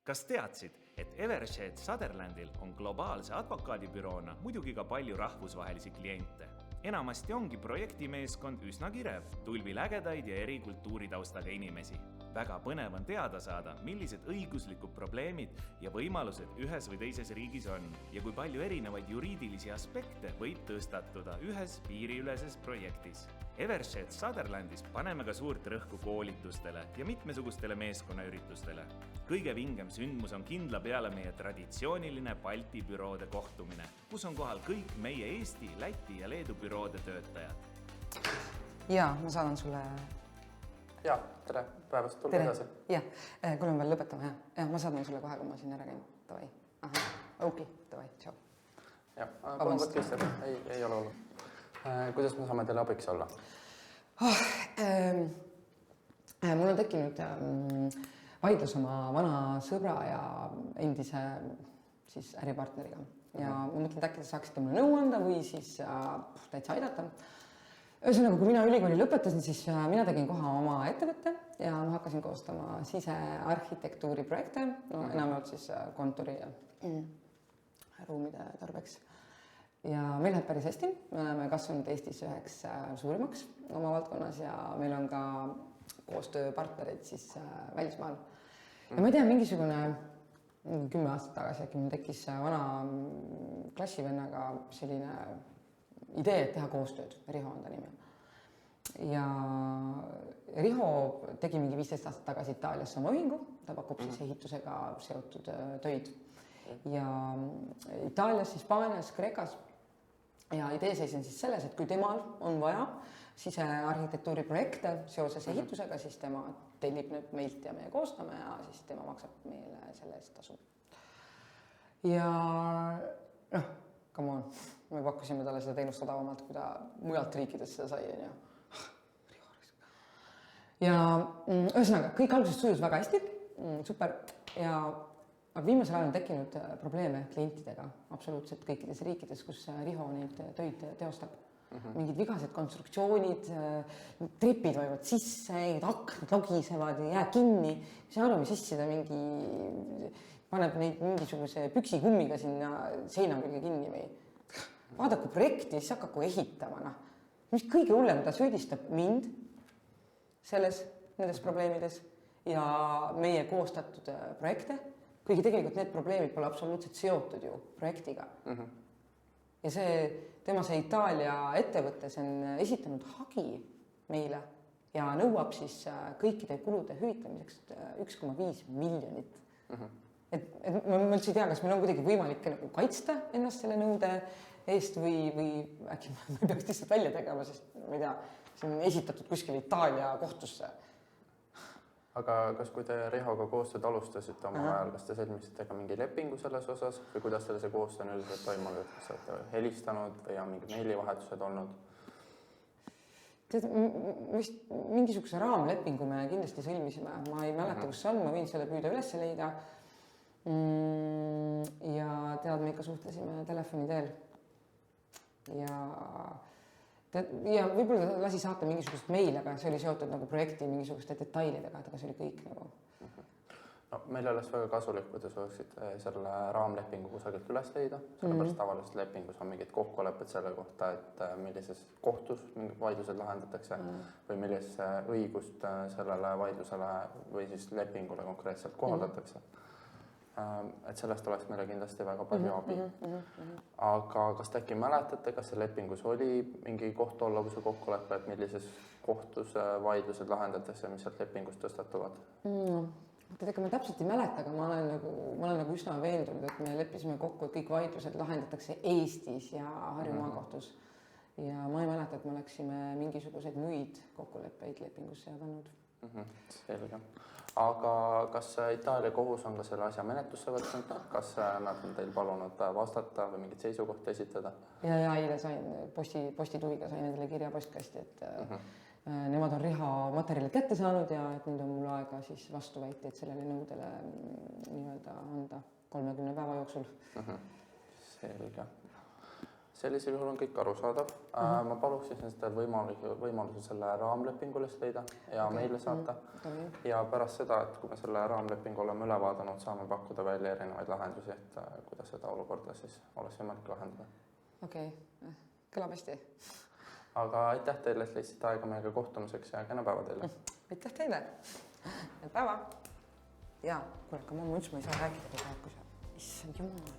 Kas teadsid, et Evershed Sutherlandil on globaalse advokaadibüroona muidugi ka palju rahvusvahelisi kliente? Enamasti ongi projektimeeskond üsna kirev, tulvil ägedaid ja eri kultuuritaustaga inimesi. Väga põnev on teada saada, millised õiguslikud probleemid ja võimalused ühes või teises riigis on ja kui palju erinevaid juriidilisi aspekte võib tõstatuda ühes piiriüleses projektis. Evershed Sutherlandis paneme ka suurt rõhku koolitustele ja mitmesugustele meeskonnaüritustele. Kõige vingem sündmus on kindla peale meie traditsiooniline Balti büroode kohtumine, kus on kohal kõik meie Eesti, Läti ja Leedu büroode töötajad. Ja, ma saadan sulle... Ja, tere päevast, tulge edasi. Ja, kuule me veel lõpetame. Ja, ma saadan sulle kohe, kui ma siin ära käin. Tavai. Okei, tavai, tšau. Ja, palun võtke isse. Ei ole olnud. Kuidas me saame teile abiks olla? Mul on tekkinud vaidlus oma vana sõbra ja endise siis äripartneriga. Ja ma mõtlen, et äkki te saaksite mulle nõu anda või siis täitsa aidata. Ühesõnaga, kui mina ülikooli lõpetasin, siis mina tegin koha oma ettevõtte ja ma hakkasin koostama sisearhitektuuri projekte, enamalt siis kontori ja ruumide tarbeks. Ja meil läheb päris hästi, me oleme kasvanud Eestis üheks suurimaks oma valdkonnas ja meil on ka koostööpartnerid siis välismaal. Ja ma ei tea, mingisugune 10 aastat tagasi äkki mul tekkis vana klassivennaga selline idee, et teha koostööd. Riho on ta nimi. Ja Riho tegi mingi 15 aastat tagasi Itaalias oma ühingu, ta pakub siis ehitusega seotud töid. Ja Itaalias, Hispaanias, Kreekas. Ja idee seisn siis selles, et kui temal on vaja sisearhitektuuri projekte seoses ehitusega, siis tema tellib nüüd meilt ja meie koostame ja siis tema maksab meile selle eest tasu. Ja come on, me pakkusime talle seda teenust odavamalt, kui ta mujalt riikides seda sai. Ja ühesõnaga, kõik algusest sujus väga hästi, super. Aga viimasel ajal on tekkinud probleeme klientidega absoluutselt kõikides riikides, kus Riho neid töid teostab. Mingid vigased konstruktsioonid, trepid vajuvad sisse, aknad logisevad ja jää kinni. See aru, mis sisse ta paneb neid mingisuguse püksikummiga sinna seina külge kinni või vaadaku projekti, siis hakaku ehitama. Mis kõige hullem, ta süüdistab mind nendes probleemides ja meie koostatud projekte, kuigi tegelikult need probleemid pole absoluutselt seotud ju projektiga. Ja tema Itaalia ettevõttes on esitanud hagi meile ja nõuab siis kõikide kulude hüvitamiseks 1,5 miljonit. Et ma üldse ei tea, kas meil on kuidagi võimalik kaitsta ennast selle nõude eest või äkki ma peaks lihtsalt välja tegema, sest ma ei tea, see on esitatud kuskil Itaalia kohtusse. Aga kas kui te Rihoga koostööd alustasite oma ajal, kas te sõlmisite ka mingi lepingu selles osas või kuidas teile see koostöö on üldiselt toimunud, kas olete helistanud või on mingi meilivahetused olnud? Vist mingisuguse raamlepingu me kindlasti sõlmisime, ma ei mäleta, kus see on, ma võin selle püüda üles leida ja tead, me ikka suhtlesime telefoni teel ja võib-olla lasi saata mingisugust meili, aga see oli seotud nagu projekti mingisuguste detailidega, aga see oli kõik nagu. No, meil oleks väga kasulik, kui te sooksite selle raamlepingu kusagilt üles leida, sellepärast tavaliselt lepingus on mingid kokkulepped selle kohta, et millises kohtus mingid vaidlused lahendatakse või millises õigust sellele vaidlusele või siis lepingule konkreetselt kohaldatakse. Et sellest oleks meile kindlasti väga palju abi. Aga kas te äkki mäletate, kas see lepingus oli mingi kohtualluvuse kokkulepe, et millises kohtus vaidlused lahendatakse, mis sealt lepingust tõstatuvad? Ega ma täpselt ei mäleta, aga ma olen nagu üsna veendunud, et me leppisime kokku, et kõik vaidlused lahendatakse Eestis ja Harju maakohtus. Ja ma ei mäleta, et me oleksime mingisuguseid muid kokkuleppeid lepingusse pannud. Selge. Aga kas Itaalia kohus on ka selle asja menetlusse võtnud? Kas nad on teil palunud vastata või mingit seisukohta esitada? Ja eile sain postituviga sain nendele kirja postkasti, et nemad on Riho materjalid kätte saanud ja et nüüd on mul aega siis vastuväiteid sellele nõudele anda 30 päeva jooksul. Selge. sellisel juhul on kõik arusaadav. Ma paluksin teil võimaluse selle raamlepingu üles leida ja meile saata. Ja pärast seda, et kui me selle raamlepingu oleme üle vaadanud, saame pakkuda välja erinevaid lahendusi, et kuidas seda olukorda siis oleks võimalik lahendada. Okei, kõlab hästi. Aga aitäh teile, et leidsite aega meiega kohtumiseks ja kena päeva teile. Aitäh teile. Päeva. Ja, kuule, aga ma mõtlesin, ma ei saa rääkida, kui sa, issand jumal.